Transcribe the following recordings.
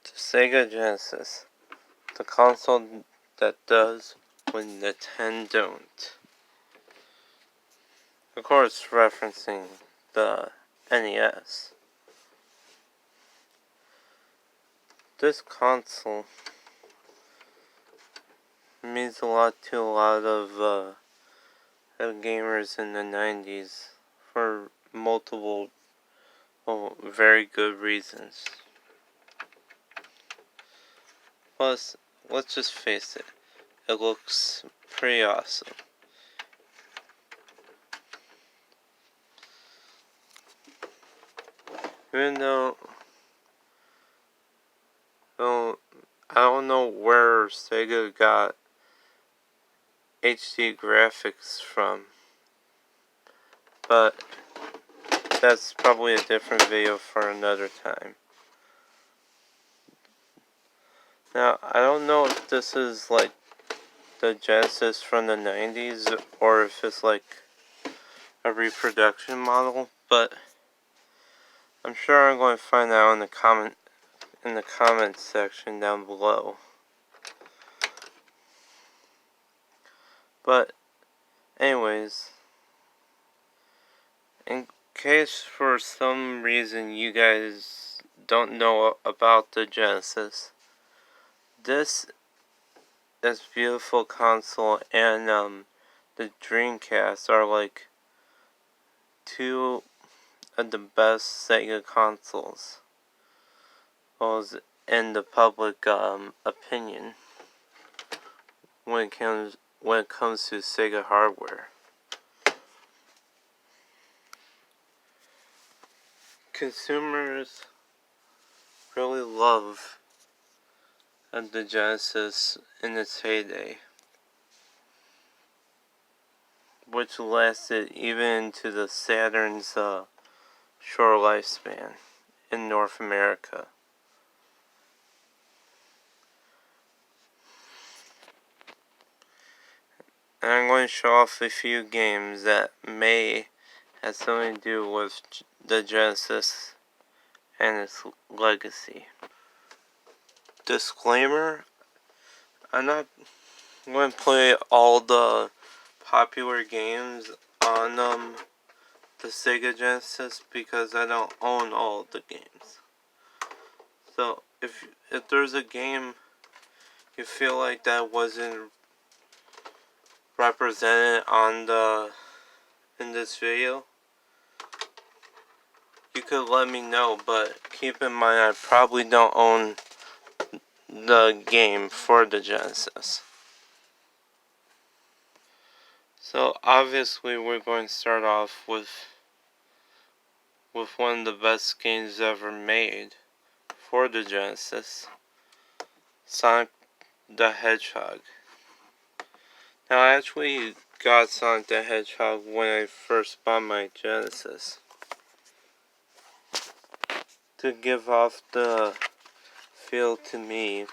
The Sega Genesis, the console that does when the 10 don't. Of course, referencing the NES. This console means a lot to a lot of gamers in the 90s for multiple, very good reasons. Plus, let's just face it, it looks pretty awesome. Even though, I don't know where Sega got HD graphics from, but that's probably a different video for another time. Now, I don't know if this is like the Genesis from the 90s or if it's like a reproduction model, but I'm sure I'm going to find out in the comments section down below. But anyways, in case for some reason you guys don't know about the Genesis, this beautiful console and the Dreamcast are like two of the best Sega consoles, in the public opinion when it comes to Sega hardware. Consumers really love the Genesis in its heyday, which lasted even into the Saturn's short lifespan in North America. And I'm going to show off a few games that may have something to do with the Genesis and its legacy. Disclaimer, I'm not going to play all the popular games on the Sega Genesis because I don't own all the games. So if there's a game you feel like that wasn't represented in this video, you could let me know, but keep in mind I probably don't own the game for the Genesis. So obviously we're going to start off with one of the best games ever made for the Genesis, Sonic the Hedgehog. Now I actually got Sonic the Hedgehog when I first bought my Genesis, to give off the feel to me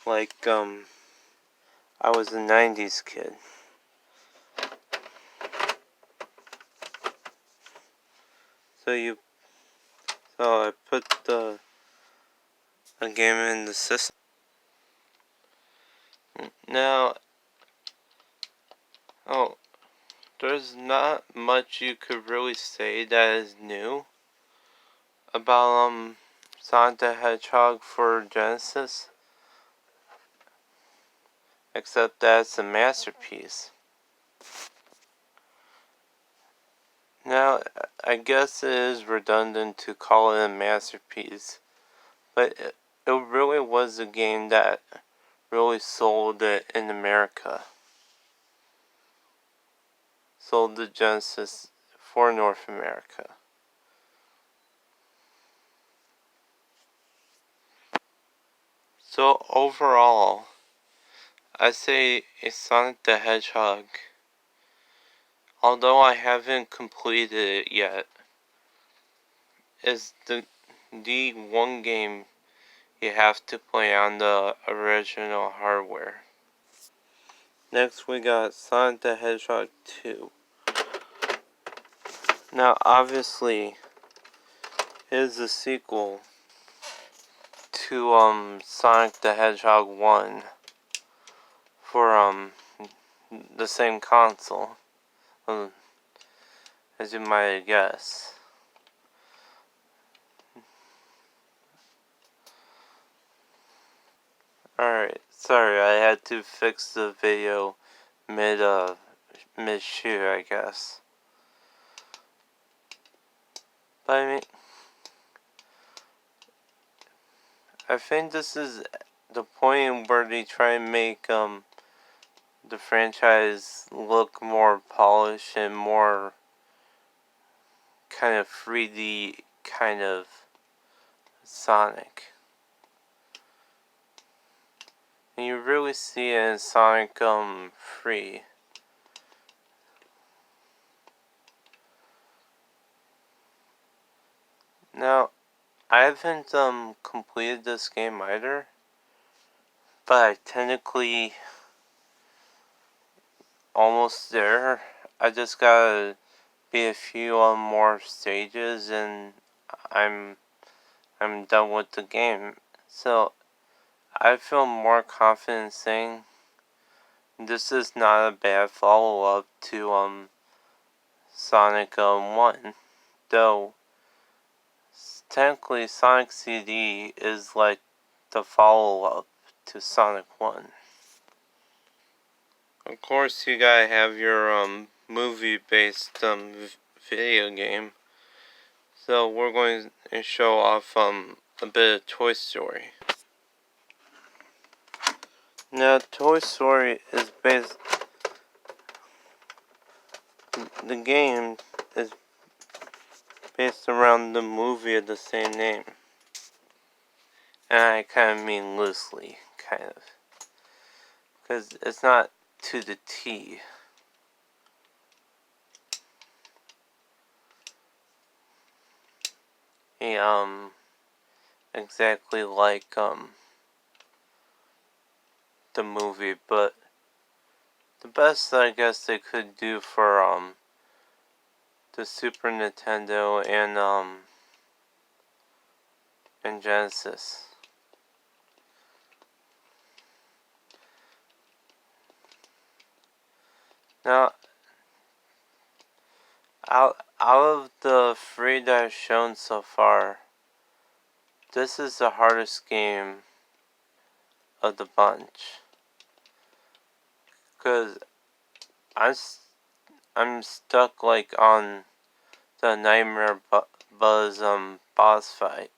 like I was a 90s kid. So I put a game in the system. Now, there's not much you could really say that is new about Sonic the Hedgehog for Genesis, except that it's a masterpiece. Now, I guess it is redundant to call it a masterpiece, but it really was a game that really sold it in America. Sold the Genesis for North America. So overall, I say a Sonic the Hedgehog, although I haven't completed it yet, is the one game you have to play on the original hardware. Next we got Sonic the Hedgehog 2. Now obviously it is a sequel to Sonic the Hedgehog 1 for the same console, as you might guess. Alright, sorry, I had to fix the video mid-shoot, I guess. But I mean, I think this is the point where they try and make the franchise look more polished and more kind of 3D kind of Sonic. And you really see it in Sonic 3. Now, I haven't completed this game either, but I technically almost there. I just gotta be a few more stages and I'm done with the game. So I feel more confident saying this is not a bad follow-up to Sonic 1, though technically Sonic CD is like the follow-up to Sonic 1. Of course, you gotta have your movie-based video game. So we're going to show off a bit of Toy Story. Now, Toy Story is based. The game is based around the movie of the same name, and I kind of mean loosely, kind of, because it's not to the T. Exactly like the movie, but the best I guess they could do for the Super Nintendo and Genesis. Now, out of the 3 that I've shown so far, this is the hardest game of the bunch, cause I'm stuck like on the Nightmare Buzz boss fight,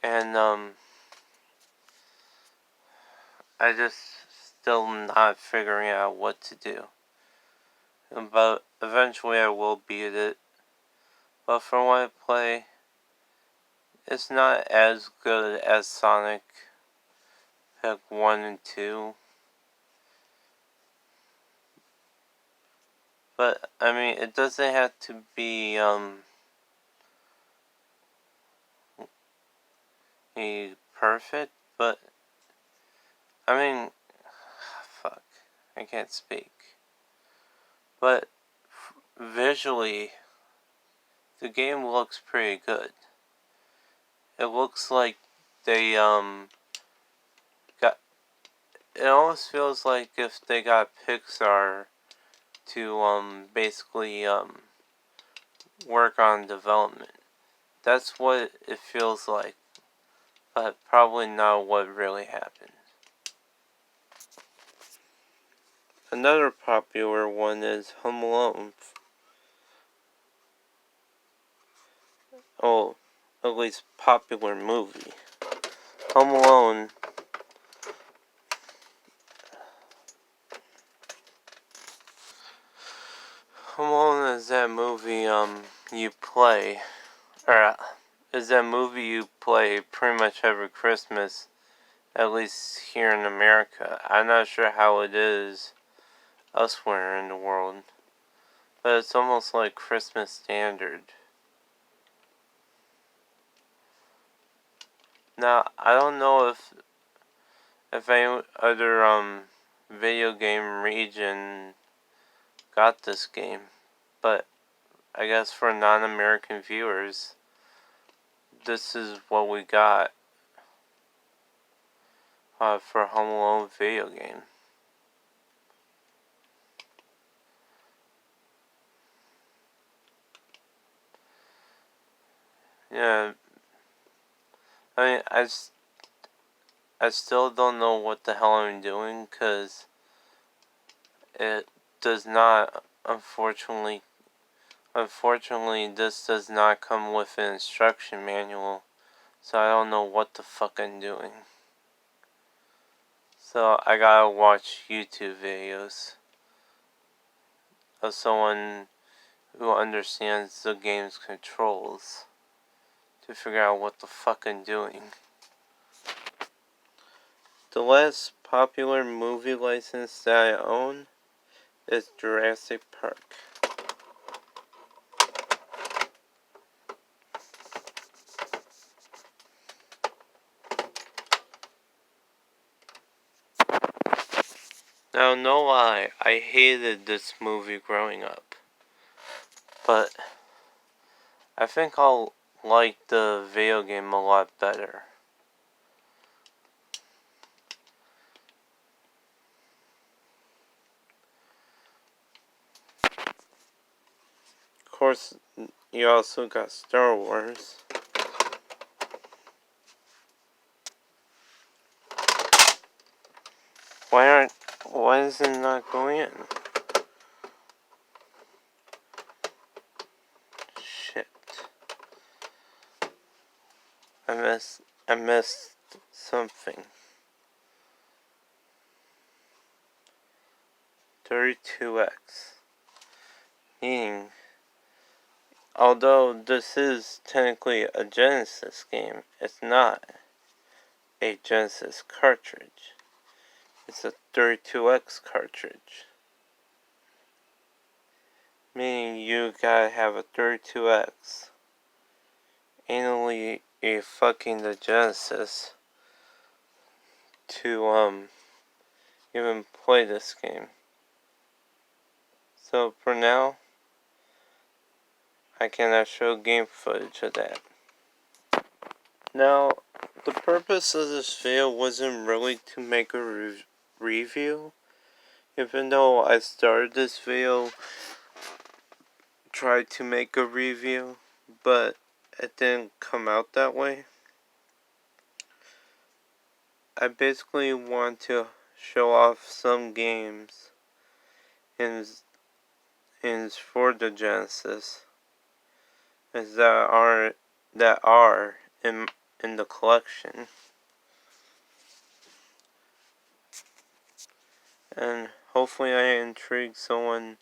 and I just still not figuring out what to do. But eventually I will beat it. But from what I play, it's not as good as Sonic 1 and 2. But I mean, it doesn't have to be perfect, but I mean, fuck, I can't speak. But visually, the game looks pretty good. It looks like they got. It almost feels like if they got Pixar to basically work on development. That's what it feels like, but probably not what really happened. Another popular one is Home Alone. Oh, at least popular movie. Home Alone Home Alone is that movie you play, or is that movie you play pretty much every Christmas, at least here in America. I'm not sure how it is elsewhere in the world, but it's almost like Christmas standard. Now, I don't know if any other video game region got this game, but I guess for non-American viewers, this is what we got for Home Alone video game. Yeah, I mean, I still don't know what the hell I'm doing, because it does not, unfortunately, this does not come with an instruction manual, so I don't know what the fuck I'm doing. So I gotta watch YouTube videos of someone who understands the game's controls to figure out what the fuck I'm doing. The last popular movie license that I own is Jurassic Park. Now, no lie, I hated this movie growing up. But I think I'll like the video game a lot better. Of course, you also got Star Wars. Why is it not going in? Shit. I missed something. 32X. Meaning, although this is technically a Genesis game, it's not a Genesis cartridge. It's a 32X cartridge. Meaning you gotta have a 32X. Anally fucking the Genesis to even play this game. So for now, I cannot show game footage of that. Now, the purpose of this video wasn't really to make a review, even though I started this video tried to make a review, but it didn't come out that way. I basically want to show off some games in for the Genesis that are in the collection, and hopefully I intrigue someone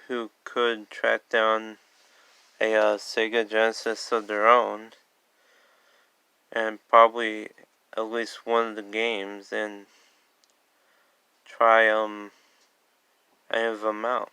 who could track down a Sega Genesis of their own, and probably at least one of the games, and try any of them out.